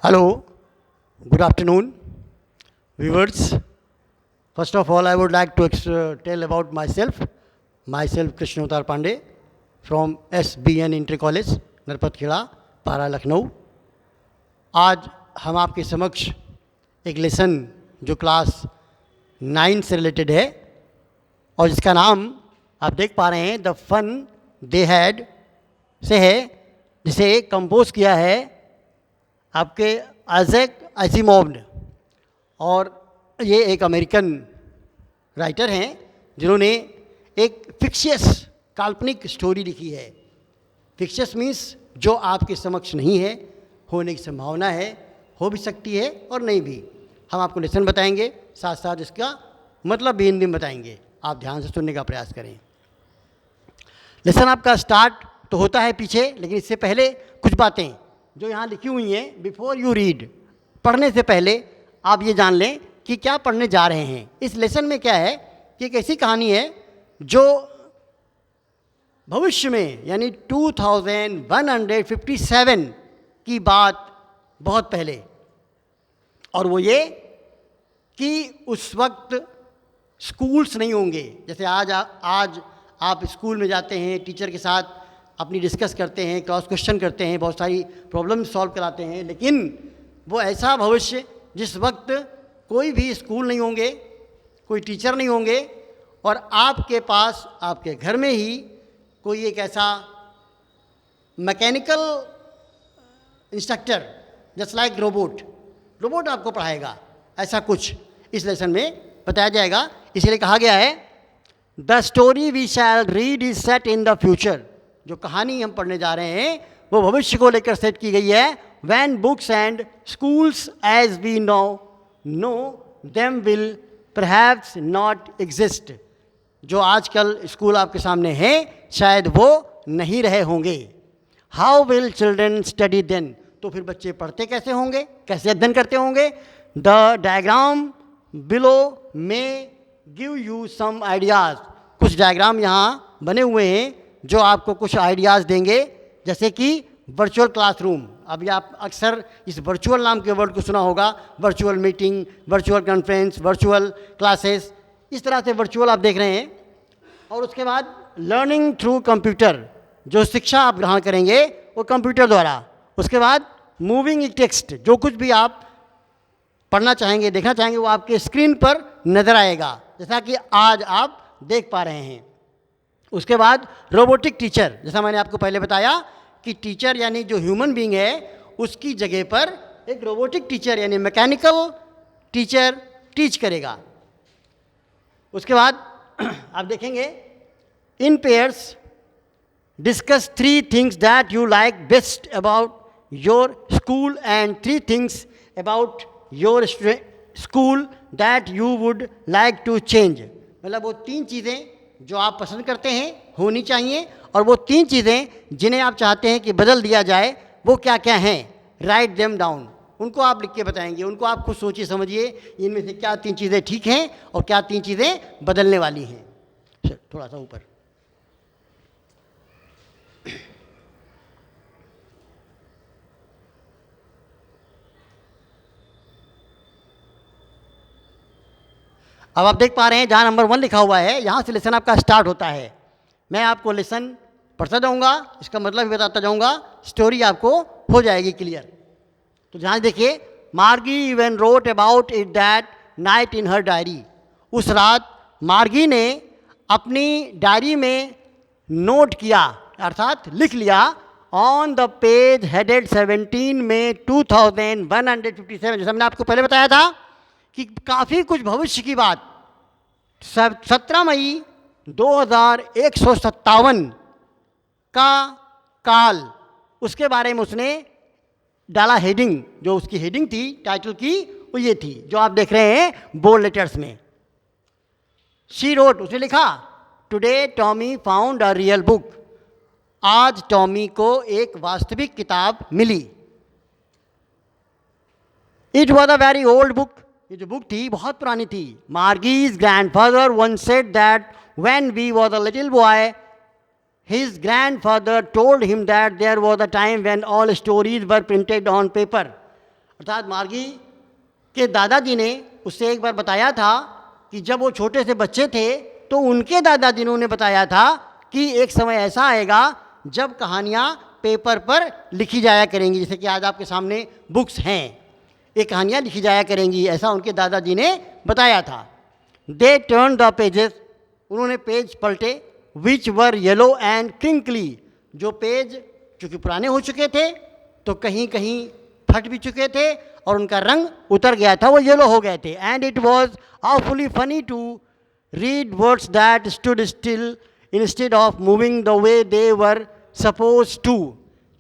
Hello, good afternoon, viewers. First of all, I would like to tell about myself. Myself, Krishnavatar Pandey, from SBN Inter College, Narpat Kheda, पारा लखनऊ. आज हम आपके समक्ष एक lesson जो class 9 से रिलेटेड है और जिसका नाम आप देख पा रहे हैं द फन दे हैड से है, जिसे कंपोज किया है आपके आइजैक असीमोव ने. और ये एक अमेरिकन राइटर हैं जिन्होंने एक फिक्शियस काल्पनिक स्टोरी लिखी है. फिक्शियस मीन्स जो आपके समक्ष नहीं है, होने की संभावना है, हो भी सकती है और नहीं भी. हम आपको लेसन बताएंगे, साथ साथ इसका मतलब भी हिंदी में बताएंगे. आप ध्यान से सुनने का प्रयास करें. लेसन आपका स्टार्ट तो होता है पीछे, लेकिन इससे पहले कुछ बातें जो यहाँ लिखी हुई हैं. बिफोर यू रीड, पढ़ने से पहले आप ये जान लें कि क्या पढ़ने जा रहे हैं. इस लेसन में क्या है कि एक ऐसी कहानी है जो भविष्य में यानी 2157 की बात बहुत पहले, और वो ये कि उस वक्त स्कूल्स नहीं होंगे. जैसे आज आप स्कूल में जाते हैं, टीचर के साथ अपनी डिस्कस करते हैं, क्रॉस क्वेश्चन करते हैं, बहुत सारी प्रॉब्लम सॉल्व कराते हैं. लेकिन वो ऐसा भविष्य जिस वक्त कोई भी स्कूल नहीं होंगे, कोई टीचर नहीं होंगे, और आपके पास आपके घर में ही कोई एक ऐसा mechanical instructor just like robot आपको पढ़ाएगा. ऐसा कुछ इस लेसन में बताया जाएगा. इसलिए कहा गया है the story we shall read is set in the future. जो कहानी हम पढ़ने जा रहे हैं वो भविष्य को लेकर सेट की गई है. When books and schools as we know them will perhaps not exist. जो आजकल स्कूल आपके सामने हैं शायद वो नहीं रहे होंगे. How will children study then. तो फिर बच्चे पढ़ते कैसे होंगे, कैसे अध्ययन करते होंगे. द डायग्राम बिलो में गिव यू सम आइडियाज़. कुछ डायग्राम यहाँ बने हुए हैं जो आपको कुछ आइडियाज़ देंगे, जैसे कि वर्चुअल क्लासरूम. अभी आप अक्सर इस वर्चुअल नाम के वर्ड को सुना होगा. Virtual meeting, virtual conference, virtual classes, इस तरह से वर्चुअल आप देख रहे हैं. और उसके बाद लर्निंग थ्रू कंप्यूटर, जो शिक्षा आप ग्रहण करेंगे वो कंप्यूटर द्वारा. उसके बाद मूविंग टेक्स्ट, जो कुछ भी आप पढ़ना चाहेंगे, देखना चाहेंगे, वो आपके स्क्रीन पर नज़र आएगा, जैसा कि आज आप देख पा रहे हैं. उसके बाद रोबोटिक टीचर, जैसा मैंने आपको पहले बताया कि टीचर यानी जो ह्यूमन बीइंग है उसकी जगह पर एक रोबोटिक टीचर यानी मैकेनिकल टीचर टीच करेगा. उसके बाद आप देखेंगे in pairs discuss 3 things that you like best about your school and 3 things about your school that you would like to change. मतलब वो 3 चीज़ें जो आप पसंद करते हैं होनी चाहिए, और वो 3 चीज़ें जिन्हें आप चाहते हैं कि बदल दिया जाए वो क्या क्या हैं. Write them down. उनको आप लिख के बताएंगे. उनको आप खुद सोचिए समझिए इनमें से क्या 3 चीज़ें ठीक हैं और क्या 3 चीज़ें बदलने वाली हैं. थोड़ा सा ऊपर. अब आप देख पा रहे हैं जहाँ नंबर 1 लिखा हुआ है, यहाँ से लेसन आपका स्टार्ट होता है. मैं आपको लेसन पढ़ता जाऊँगा, इसका मतलब भी बताता जाऊँगा, स्टोरी आपको हो जाएगी क्लियर. तो जहाँ देखिए, मार्गी even wrote about it that night in her diary. उस रात मार्गी ने अपनी डायरी में नोट किया, अर्थात लिख लिया, ऑन द पेज हेडेड 17 में 2157. जैसा मैंने आपको पहले बताया था कि काफ़ी कुछ भविष्य की बात. 17 मई 2157 का काल, उसके बारे में उसने डाला हेडिंग. जो उसकी हेडिंग थी टाइटल की वो ये थी जो आप देख रहे हैं बोल्ड लेटर्स में. शी रोट, उसने लिखा, today Tommy found a real book. आज टॉमी को एक वास्तविक किताब मिली. It was a very old book. ये जो बुक थी बहुत पुरानी थी. Margie's grandfather once said that when we was a little boy His grandfather told him that there was a time when all stories were printed on paper. अर्थात मार्गी के दादाजी ने उससे एक बार बताया था कि जब वो छोटे से बच्चे थे तो उनके दादाजी ने उन्हें बताया था कि एक समय ऐसा आएगा जब कहानियाँ पेपर पर लिखी जाया करेंगी, जैसे कि आज आपके सामने बुक्स हैं, ये कहानियाँ लिखी जाया करेंगी, ऐसा उनके दादाजी ने बताया था। दे टर्न द पेजेस, उन्होंने पेज पलटे, विच वर येलो एंड क्रिंकली, जो पेज चूँकि पुराने हो चुके थे तो कहीं कहीं फट भी चुके थे और उनका रंग उतर गया था, वो येलो हो गए थे। And it was awfully funny to read words that stood still instead of moving the way they were supposed to।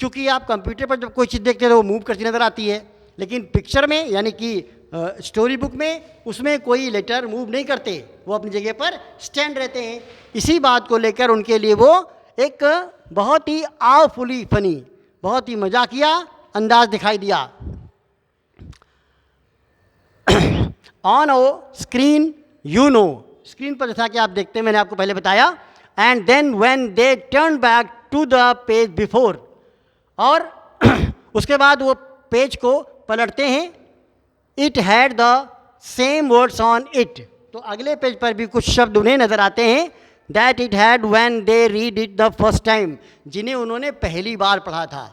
चूँकि आप कंप्यूटर पर जब कोई चीज़ देखते हैं तो वो मूव करती नज़र आती है, लेकिन पिक्चर में यानी कि स्टोरी बुक में उसमें कोई लेटर मूव नहीं करते, वो अपनी जगह पर स्टैंड रहते हैं। इसी बात को लेकर उनके लिए वो एक बहुत ही awfully funny, बहुत ही मजाकिया अंदाज दिखाई दिया। On oh screen you know, screen पर जैसा कि आप देखते हैं, मैंने आपको पहले बताया। And then when they turn back to the page before, और उसके बाद वो पेज को पलटते हैं, it had the same words on it, तो अगले पेज पर भी कुछ शब्द उन्हें नज़र आते हैं, that it had when they read it the first time, जिन्हें उन्होंने पहली बार पढ़ा था।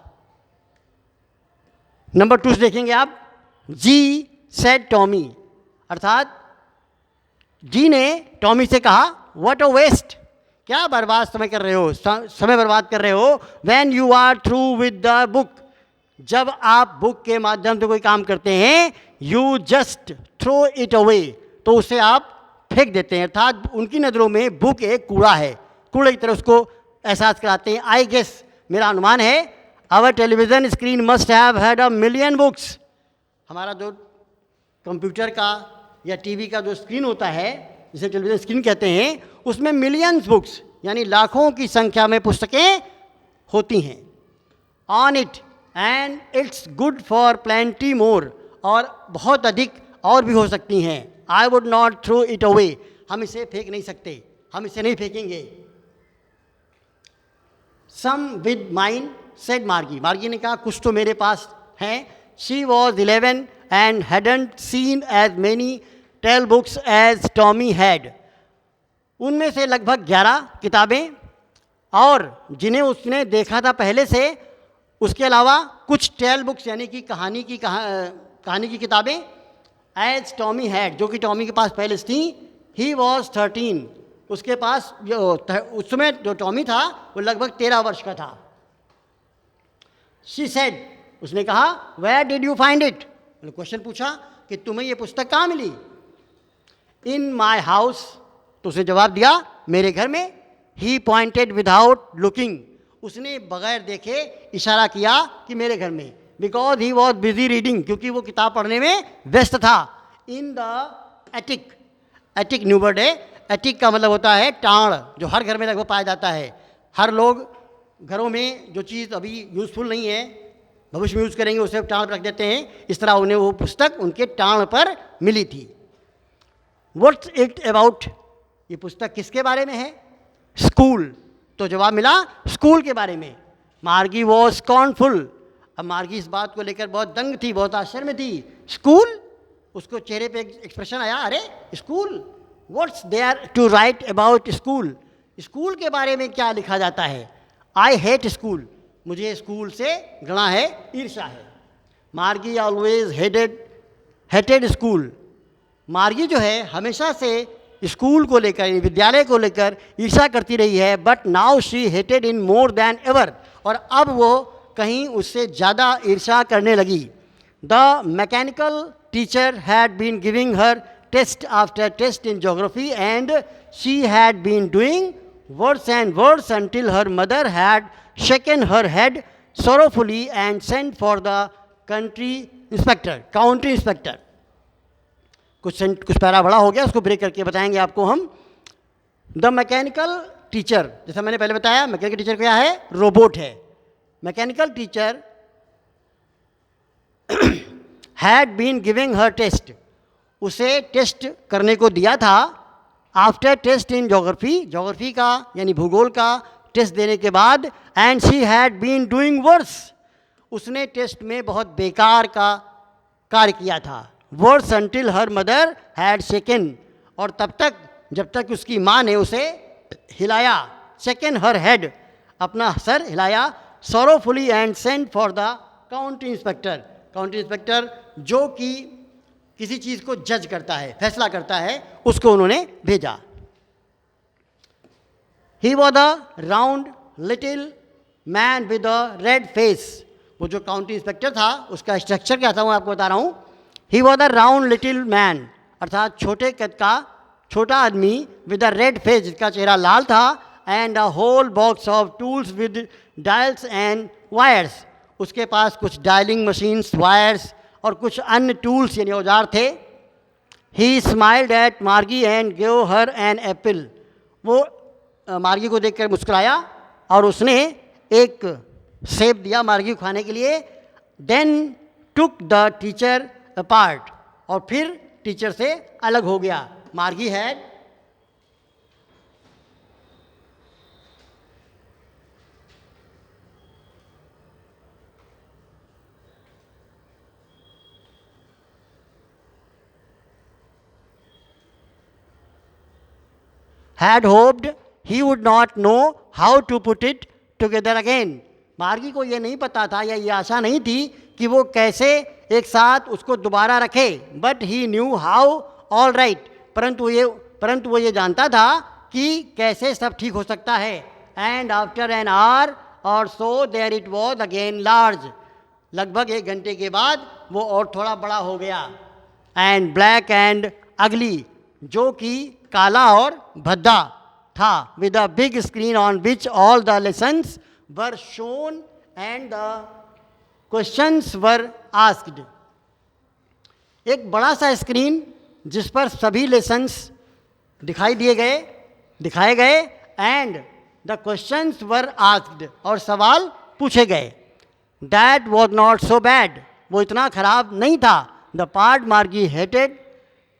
नंबर 2 देखेंगे आप, जी सेड टॉमी, अर्थात जी ने टॉमी से कहा, व्हाट अ वेस्ट, क्या बर्बाद समय कर रहे हो, समय बर्बाद कर रहे हो। When you are through with the book, जब आप बुक के माध्यम से कोई काम करते हैं, you just throw it away, तो उसे आप फेंक देते हैं। अर्थात उनकी नज़रों में बुक एक कूड़ा है, कूड़े की तरह उसको एहसास कराते हैं। आई गेस, मेरा अनुमान है, our television screen must have had a million books, हमारा जो कंप्यूटर का या टीवी का जो स्क्रीन होता है, जिसे टेलीविज़न स्क्रीन कहते हैं, उसमें मिलियंस बुक्स यानी लाखों की संख्या में पुस्तकें होती हैं। On it and it's good for plenty more, और बहुत अधिक और भी हो सकती हैं। I would not throw it away, हम इसे फेंक नहीं सकते, हम इसे नहीं फेंकेंगे। सम विद माइन सेड मार्गी, मार्गी ने कहा कुछ तो मेरे पास हैं। She was 11 and hadn't seen as many tale books as Tommy had, उनमें से लगभग 11 किताबें, और जिन्हें उसने देखा था पहले से, उसके अलावा कुछ टेल बुक्स यानी कि कहानी की किताबें, एज टॉमी हैड, जो कि टॉमी के पास पहले थी। ही वॉज 13, उसके पास उस समय जो टॉमी था वो लगभग 13 वर्ष का था। शी सेड, उसने कहा, where did you find it, question पूछा कि तुम्हें ये पुस्तक कहाँ मिली। इन माई हाउस, तो उसने जवाब दिया, मेरे घर में। ही पॉइंटेड विदाउट लुकिंग, उसने बगैर देखे इशारा किया कि मेरे घर में। Because he was busy reading, क्योंकि वो किताब पढ़ने में व्यस्त था। In the attic, attic new word है, एटिक का मतलब होता है टाड़, जो हर घर में लगभग पाया जाता है। हर लोग घरों में जो चीज़ अभी यूज़फुल नहीं है, भविष्य में यूज़ करेंगे, उसे टाँड़ पर रख देते हैं। इस तरह उन्हें वो पुस्तक उनके टाँड़ पर मिली थी। व्हाट्स इट अबाउट, ये पुस्तक किसके बारे में है। स्कूल, तो जवाब मिला स्कूल के बारे में। मार्गी वॉज स्कॉर्नफुल, अब मार्गी इस बात को लेकर बहुत दंग थी, बहुत आश्चर्य में थी। स्कूल, उसको चेहरे पे एक एक्सप्रेशन आया, अरे school, what's there to write about school, school के बारे में क्या लिखा जाता है। आई हेट स्कूल, मुझे स्कूल से घृणा है, ईर्ष्या है। मार्गी ऑलवेज हेटेड स्कूल, मार्गी जो है हमेशा से स्कूल को लेकर, विद्यालय को लेकर ईर्ष्या करती रही है। But now she hated in more than ever, और अब वो कहीं उससे ज़्यादा ईर्ष्या करने लगी। The mechanical teacher had been giving her test after test in geography and she had been doing words and words until her mother had shaken her head sorrowfully and sent for the country inspector। कुछ para बड़ा हो गया, उसको break करके बताएंगे आपको हम। The mechanical teacher, जैसा मैंने पहले बताया, मैकेनिकल टीचर क्या है, रोबोट है। Mechanical teacher had been giving her test, उसे टेस्ट करने को दिया था। आफ्टर टेस्ट इन ज्योग्राफी का यानी भूगोल का टेस्ट देने के बाद, and she had been doing worse, उसने टेस्ट में बहुत बेकार का कार्य किया था। Worse until her mother had shaken, और तब तक जब तक उसकी माँ ने उसे हिलाया, शेकन हर हेड, अपना सर हिलाया, sorrowfully and sent for the county inspector, county inspector जो कि किसी चीज़ को जज करता है, फैसला करता है, उसको उन्होंने भेजा। He was the round little man with a red face, वो जो काउंटी इंस्पेक्टर था उसका स्ट्रक्चर क्या था वो आपको बता रहा हूँ। He was the round little man, अर्थात छोटे कद का छोटा आदमी, विद अ रेड फेस, जिसका चेहरा लाल था, and a whole box of tools with dials and wires, उसके पास कुछ डायलिंग मशीन्स, वायर्स और कुछ अन्य टूल्स यानी औजार थे। He smiled at Margie and give her an apple, वो मार्गी को देखकर मुस्कुराया और उसने एक सेब दिया मार्गी को खाने के लिए। Then took the teacher apart, और फिर टीचर से अलग हो गया। मार्गी had hoped he would not know how to put it together again. मार्गी को ये नहीं पता था या ये आशा नहीं थी कि वो कैसे एक साथ उसको दोबारा रखे। But he knew how all right, परंतु वो ये जानता था कि कैसे सब ठीक हो सकता है। And after an hour or so there it was again large, लगभग 1 घंटे के बाद वो और थोड़ा बड़ा हो गया। एंड ब्लैक एंड अगली, जो कि काला और भद्दा था, with a big screen on which all the lessons were shown and the questions were asked, एक बड़ा सा स्क्रीन जिस पर सभी लेसन्स दिखाए गए and the questions were asked, और सवाल पूछे गए। That was not so bad, वो इतना खराब नहीं था। The part Margie hated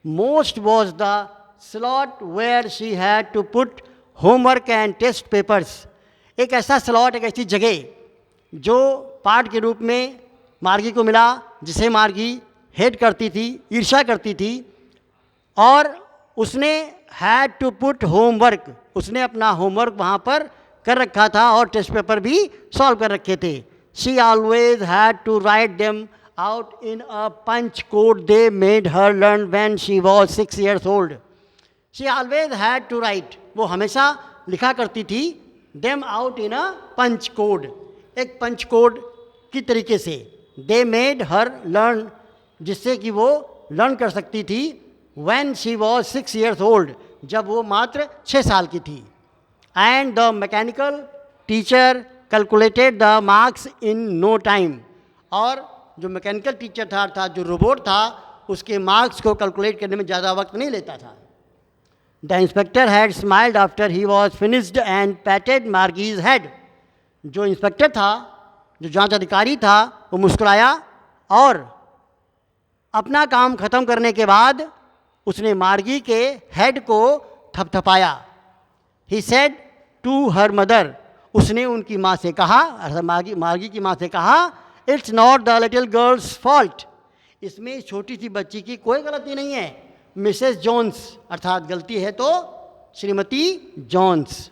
most was the slot where she had to put homework and test papers, एक ऐसा स्लॉट, एक ऐसी जगह जो पार्ट के रूप में मार्गी को मिला, जिसे मार्गी हेट करती थी, ईर्ष्या करती थी, और उसने हैड टू पुट होमवर्क, उसने अपना होमवर्क वहाँ पर कर रखा था और टेस्ट पेपर भी सॉल्व कर रखे थे। She always had to write them out in a punch code they made her learn when she was 6 years old. She always had to write, वो हमेशा लिखा करती थी, them out in a punch code, एक punch code की तरीके से। दे made her learn, जिससे कि वो लर्न कर सकती थी। When she was 6 years old, जब वो मात्र 6 साल की थी। And the mechanical teacher calculated the marks in no time, और जो मैकेनिकल टीचर था अर्थात जो रोबोट था, उसके मार्क्स को कैलकुलेट करने में ज़्यादा वक्त नहीं लेता था। The inspector had smiled after he was finished and patted Margie's head, जो इंस्पेक्टर था, जो जांच अधिकारी था, वो मुस्कुराया और अपना काम ख़त्म करने के बाद उसने मार्गी के हेड को थपथपाया। He said to her mother, उसने उनकी माँ से कहा, मार्गी की माँ से कहा, it's not the little girls fault, इसमें छोटी सी बच्ची की कोई गलती नहीं है। मिसेस जॉन्स, अर्थात गलती है तो श्रीमती Jones.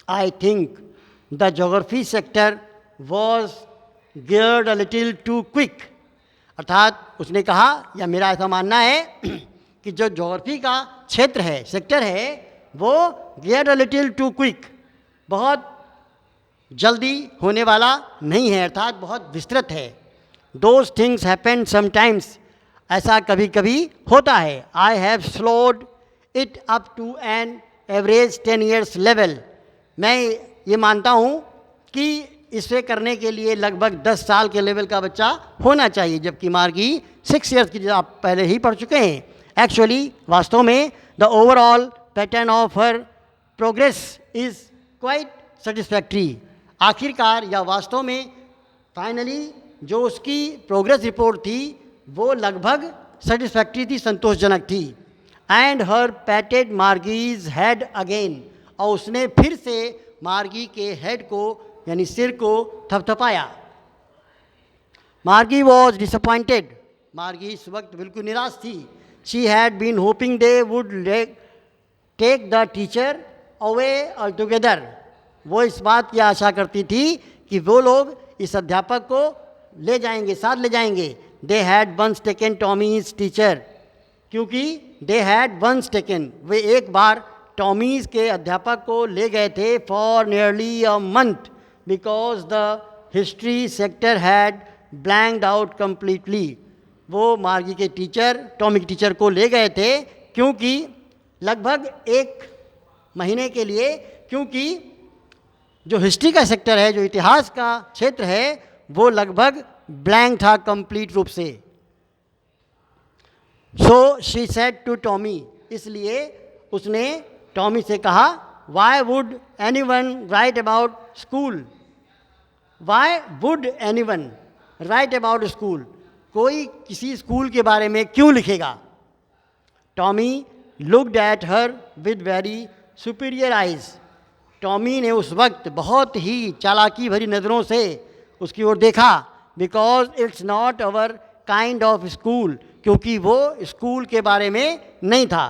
I think the geography sector was geared a little too quick, अर्थात उसने कहा, या मेरा ऐसा मानना है कि जो ज्योग्राफी का क्षेत्र है, सेक्टर है, वो geared a little too quick, बहुत जल्दी होने वाला नहीं है, अर्थात बहुत विस्तृत है। दोज थिंग्स हैपन समटाइम्स, ऐसा कभी कभी होता है। I have slowed it up to an average 10 years level, मैं ये मानता हूँ कि इसे करने के लिए लगभग 10 साल के लेवल का बच्चा होना चाहिए, जबकि मार्गी 6 years की आप पहले ही पढ़ चुके हैं। एक्चुअली वास्तव में the overall pattern of her progress is quite satisfactory, आखिरकार या वास्तव में फाइनली जो उसकी प्रोग्रेस रिपोर्ट थी वो लगभग सेटिस्फैक्ट्री थी, संतोषजनक थी। And her patted Margie's head again, और उसने फिर से मार्गी के हेड को यानी सिर को थपथपाया। मार्गी वॉज डिसअपॉइंटेड, मार्गी इस वक्त बिल्कुल निराश थी। She had been hoping they would take the teacher away altogether. वो इस बात की आशा करती थी कि वो लोग इस अध्यापक को ले जाएंगे, साथ ले जाएंगे। They had once taken Tommy's teacher, क्योंकि दे हैड वंस टेकन, वे एक बार टॉमीज के अध्यापक को ले गए थे for nearly a month, because the history sector had blanked out completely. वो मार्गी के टीचर, टॉमी के टीचर को ले गए थे क्योंकि लगभग एक महीने के लिए, क्योंकि जो हिस्ट्री का सेक्टर है, जो इतिहास का क्षेत्र है, वो लगभग ब्लैंक था कंप्लीट रूप से। So she said to Tommy, इसलिए उसने टॉमी से कहा, why would anyone write about school, why would anyone write about school, कोई किसी स्कूल के बारे में क्यों लिखेगा। Tommy looked at her with very superior eyes, Tommy ने उस वक्त बहुत ही चालाकी भरी नज़रों से उसकी ओर देखा। Because it's not our kind of school, क्योंकि वो स्कूल के बारे में नहीं था।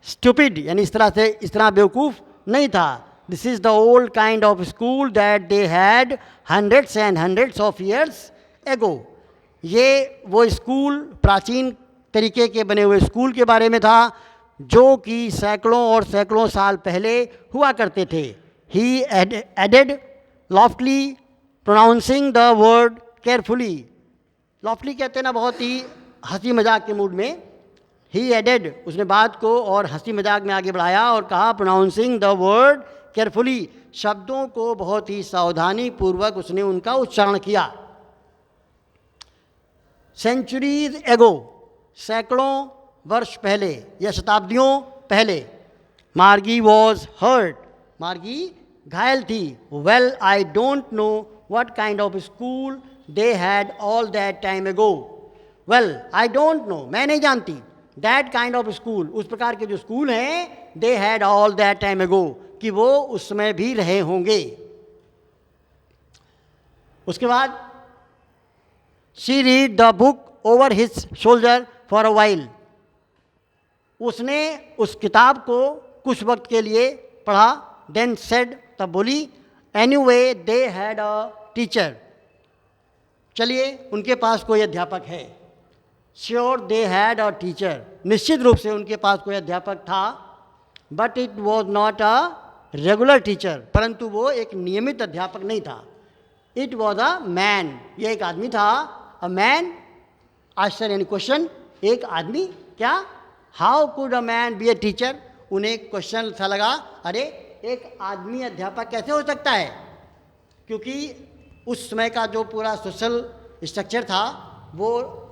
स्टूपिड यानी इस तरह बेवकूफ़ नहीं था। This is the old kind of school that they had hundreds and hundreds of years ago. ये वो स्कूल प्राचीन तरीके के बने हुए स्कूल के बारे में था जो कि सैकड़ों और सैकड़ों साल पहले हुआ करते थे। He added loftily, pronouncing the word carefully. Loftily कहते हैं ना बहुत ही हंसी मजाक के मूड में। ही एडेड, उसने बात को और हंसी मजाक में आगे बढ़ाया और कहा, प्रोनाउंसिंग द वर्ड केयरफुली, शब्दों को बहुत ही सावधानी पूर्वक उसने उनका उच्चारण किया। सेंचुरीज एगो, सैकड़ों वर्ष पहले या शताब्दियों पहले, मार्गी वॉज हर्ट, मार्गी घायल थी। Well I don't know what kind of school they had all that time एगो। वेल आई डोंट नो, मैं नहीं जानती, दैट काइंड ऑफ स्कूल, उस प्रकार के जो स्कूल हैं, they had all that time एगो, कि वो उस समय भी रहे होंगे। उसके बाद she read the book over his shoulder for a while, उसने उस किताब को कुछ वक्त के लिए पढ़ा। देन सेड, तब बोली, anyway they had a teacher, चलिए उनके पास कोई अध्यापक है। Sure they had a teacher, निश्चित रूप से उनके पास कोई अध्यापक था। But it was not a regular teacher, परंतु वो एक नियमित अध्यापक नहीं था। इट वॉज अ मैन, ये एक आदमी था। अ मैन, आश्चर्य यानी क्वेश्चन, एक आदमी, क्या? How could a man B a teacher? उन्हें क्वेश्चन सा लगा, अरे एक आदमी अध्यापक कैसे हो सकता है? क्योंकि उस समय का जो पूरा सोशल स्ट्रक्चर था वो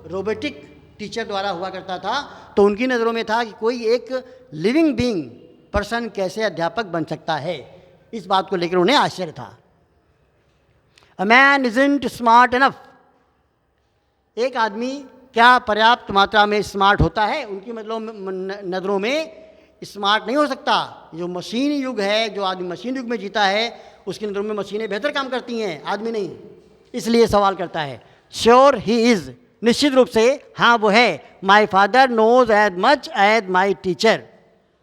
रोबोटिक टीचर द्वारा हुआ करता था। तो उनकी नज़रों में था कि कोई एक लिविंग बीइंग पर्सन कैसे अध्यापक बन सकता है। इस बात को लेकर उन्हें आश्चर्य था। A man isn't smart enough, एक आदमी क्या पर्याप्त मात्रा में स्मार्ट होता है? उनकी नज़रों में स्मार्ट नहीं हो सकता। जो मशीन युग है, जो आदमी मशीन युग में जीता है, उसकी नज़रों में मशीनें बेहतर काम करती हैं, आदमी नहीं। इसलिए सवाल करता है। श्योर ही इज़, निश्चित रूप से हाँ वो है। My father knows as much as my teacher,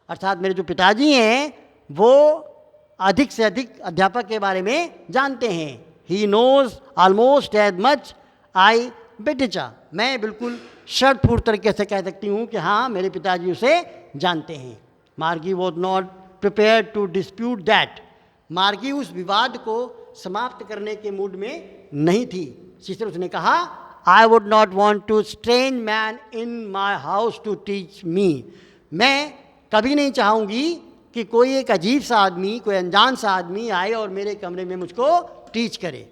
अर्थात मेरे जो पिताजी हैं वो अधिक से अधिक अध्यापक के बारे में जानते हैं। He knows almost as much I बेटिचा, मैं बिल्कुल शर्तपूर्ण तरीके से कह सकती हूँ कि हाँ मेरे पिताजी उसे जानते हैं। Margie was not prepare to dispute that, Margie उस विवाद को समाप्त करने के मूड में नहीं थी। इसलिए उसने कहा, I would not want to strange man in my house to teach me, मैं कभी नहीं चाहूँगी कि कोई एक अजीब सा आदमी, कोई अनजान सा आदमी आए और मेरे कमरे में मुझको टीच करे।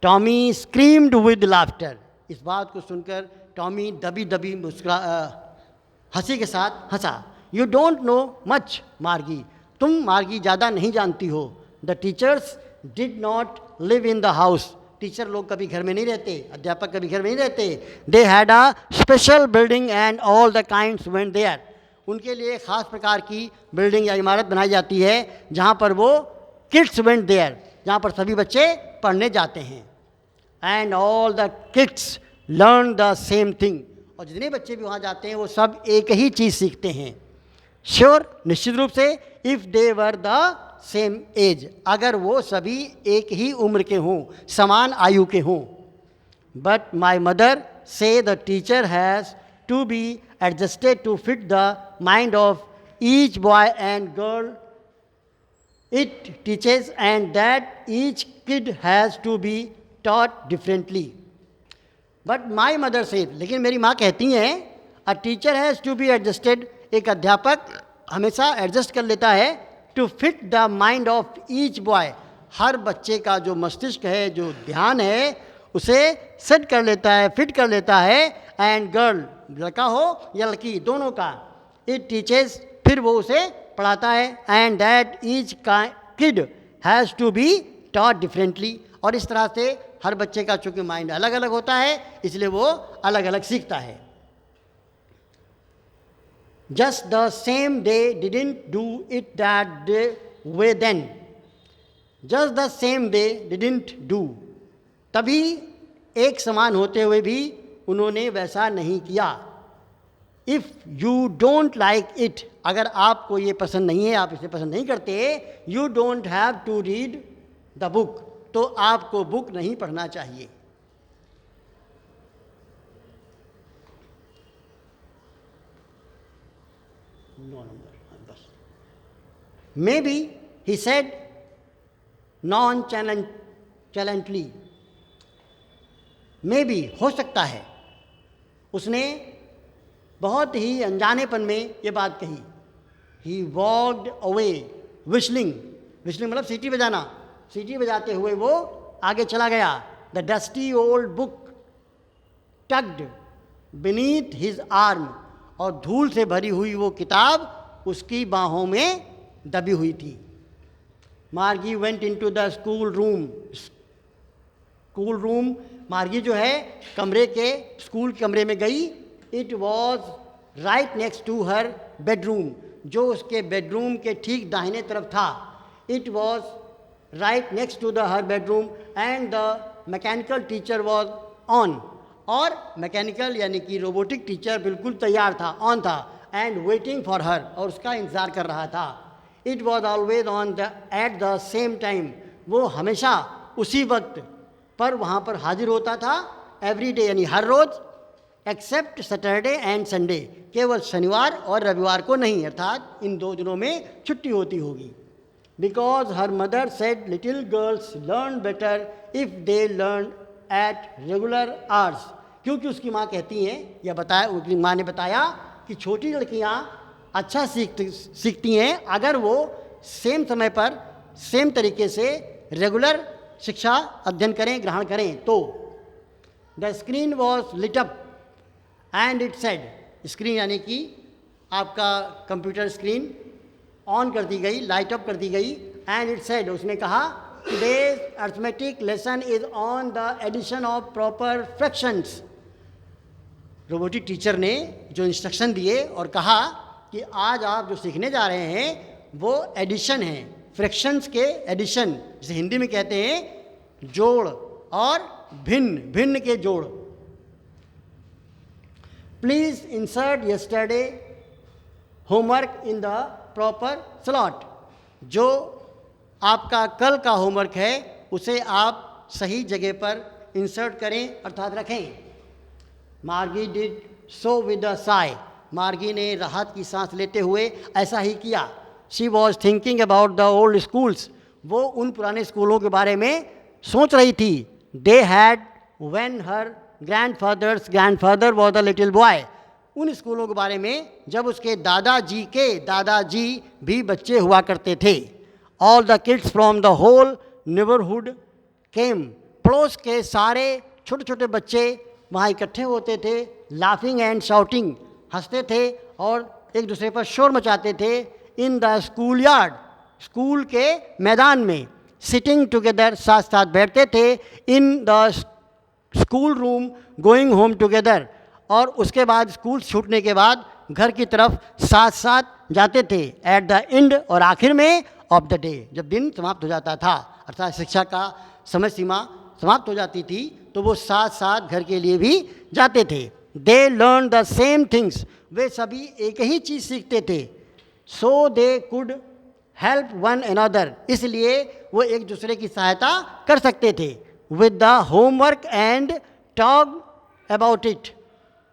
टॉमी स्क्रीम्ड विद लाफ्टर, इस बात को सुनकर टॉमी दबी दबी हंसी के साथ हंसा। यू डोंट नो मच मार्गी, तुम मार्गी ज़्यादा नहीं जानती हो। The teachers did not live in the house, teacher लोग कभी घर में नहीं रहते, अध्यापक कभी घर में नहीं रहते। They had a special building and all the kinds went there, उनके लिए ख़ास प्रकार की बिल्डिंग या इमारत बनाई जाती है जहाँ पर वो किड्स वेंट देयर, जहाँ पर सभी बच्चे पढ़ने जाते हैं। And all the kids learn the same thing. और जितने बच्चे भी वहाँ जाते हैं वो सब एक ही चीज़ सीखते हैं। श्योर, निश्चित रूप से, if they were the same age, अगर वो सभी एक ही उम्र के हों, समान आयु के हों। But my mother said the teacher has to be adjusted to fit the mind of each boy and girl it teaches, and that each kid has to be taught differently. But my mother said, लेकिन मेरी माँ कहती हैं, a teacher has to be adjusted, एक अध्यापक हमेशा adjust कर लेता है, to fit the mind of each boy, हर बच्चे का जो मस्तिष्क है, जो ध्यान है, उसे सेट कर लेता है, फिट कर लेता है, and girl, लड़का हो या लड़की, दोनों का, it teaches, फिर वो उसे पढ़ाता है, and that each kid has to be taught differently, और इस तरह से हर बच्चे का चूँकि माइंड अलग अलग होता है इसलिए वो अलग अलग सीखता है। Just the same day didn't do it that day way then, just the same day didn't do, तभी एक समान होते हुए भी उन्होंने वैसा नहीं किया। If you don't like it, अगर आपको ये पसंद नहीं है, आप इसे पसंद नहीं करते, you don't have to read the book, तो आपको बुक नहीं पढ़ना चाहिए। Maybe he said nonchalantly, maybe हो सकता है उसने बहुत ही अनजानेपन में ये बात कही। ही वॉक्ड अवे विस्लिंग, विस्लिंग मतलब सीटी बजाना, सीटी बजाते हुए वो आगे चला गया। The dusty old book tugged beneath his arm, और धूल से भरी हुई वो किताब उसकी बाहों में दबी हुई थी। Margie went into the school room, school room, Margie जो है कमरे के, स्कूल कमरे में गई। It was right next to her bedroom, जो उसके बेडरूम के ठीक दाहिने तरफ था। It was right next to the her bedroom and the mechanical teacher was on, और मैकेनिकल यानी कि रोबोटिक टीचर बिल्कुल तैयार था, ऑन था, एंड वेटिंग फॉर हर, और उसका इंतज़ार कर रहा था। It was always on the at the same time, वो हमेशा उसी वक्त पर वहाँ पर हाजिर होता था। एवरी डे यानी हर रोज़, एक्सेप्ट सैटरडे एंड संडे, केवल शनिवार और रविवार को नहीं, अर्थात इन दो दिनों में छुट्टी होती होगी। Because her mother said little girls learn better if they learn at regular hours, क्योंकि उसकी माँ कहती हैं, या बताया, उसकी माँ ने बताया कि छोटी लड़कियाँ अच्छा सीखती हैं अगर वो सेम समय पर सेम तरीके से रेगुलर शिक्षा अध्ययन करें, ग्रहण करें। तो the screen was lit up and it said, screen यानी कि आपका कंप्यूटर स्क्रीन ऑन कर दी गई, लाइट अप कर दी गई, एंड इट सेड, उसने कहा today's arithmetic lesson is on the addition of proper fractions. Robotic teacher ने जो इंस्ट्रक्शन दिए और कहा कि आज आप जो सीखने जा रहे हैं वो एडिशन है, फ्रैक्शंस के एडिशन, जिसे हिंदी में कहते हैं जोड़ और भिन्न, भिन्न के जोड़। Please insert yesterday homework in the proper slot, जो आपका कल का होमवर्क है उसे आप सही जगह पर इंसर्ट करें, अर्थात रखें। मार्गी did so with a Sai, मार्गी ने राहत की सांस लेते हुए ऐसा ही किया। She was thinking about the old schools, वो उन पुराने स्कूलों के बारे में सोच रही थी। They had when her grandfather was a little boy, उन स्कूलों के बारे में जब उसके दादाजी भी बच्चे हुआ करते थे। All the kids from the whole neighbourhood came, पड़ोस के सारे छोटे छोटे बच्चे वहाँ इकट्ठे होते थे। लाफिंग एंड शाउटिंग, हंसते थे और एक दूसरे पर शोर मचाते थे। In the school yard, school के मैदान में। सिटिंग टुगेदर, साथ साथ बैठते थे। In the school room going home together, और उसके बाद स्कूल छूटने के बाद घर की तरफ साथ साथ जाते थे। एट द एंड, और आखिर में, ऑफ द डे, जब दिन समाप्त हो जाता था, अर्थात शिक्षा का समय सीमा समाप्त हो जाती थी, तो वो साथ साथ घर के लिए भी जाते थे। They learn the same things, वे सभी एक ही चीज़ सीखते थे। So they could help one another, इसलिए वो एक दूसरे की सहायता कर सकते थे। With the homework and talk about it,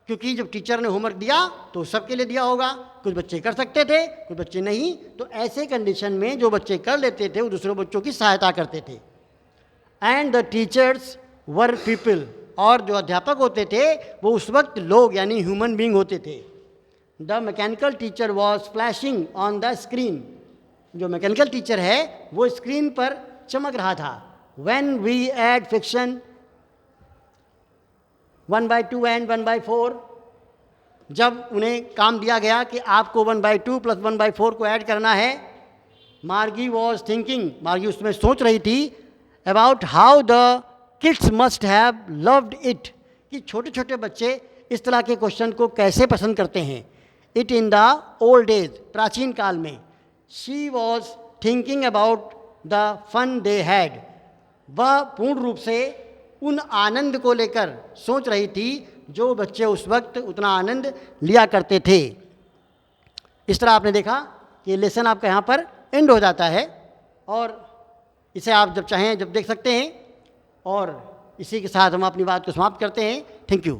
क्योंकि जब टीचर ने होमवर्क दिया तो सबके लिए दिया होगा, कुछ बच्चे कर सकते थे कुछ बच्चे नहीं, तो ऐसे कंडीशन में जो बच्चे कर लेते थे वो दूसरे बच्चों की सहायता करते थे। And the teachers were people, और जो अध्यापक होते थे वो उस वक्त लोग यानी ह्यूमन बीइंग होते थे। The mechanical teacher was flashing on the screen, जो मैकेनिकल टीचर है वो स्क्रीन पर चमक रहा था। When we add friction 1/2 and 1/4, जब उन्हें काम दिया गया कि आपको 1/2 + 1/4 को ऐड करना है, मार्गी वॉज थिंकिंग, मार्गी उसमें सोच रही थी, about how the kids must have loved it, कि छोटे छोटे बच्चे इस तरह के क्वेश्चन को कैसे पसंद करते हैं। It in the old age, प्राचीन काल में। She was thinking about the fun they had, वह पूर्ण रूप से उन आनंद को लेकर सोच रही थी जो बच्चे उस वक्त उतना आनंद लिया करते थे। इस तरह आपने देखा कि लेसन आपका यहाँ पर एंड हो जाता है, और इसे आप जब चाहें जब देख सकते हैं। और इसी के साथ हम अपनी बात को समाप्त करते हैं। Thank you.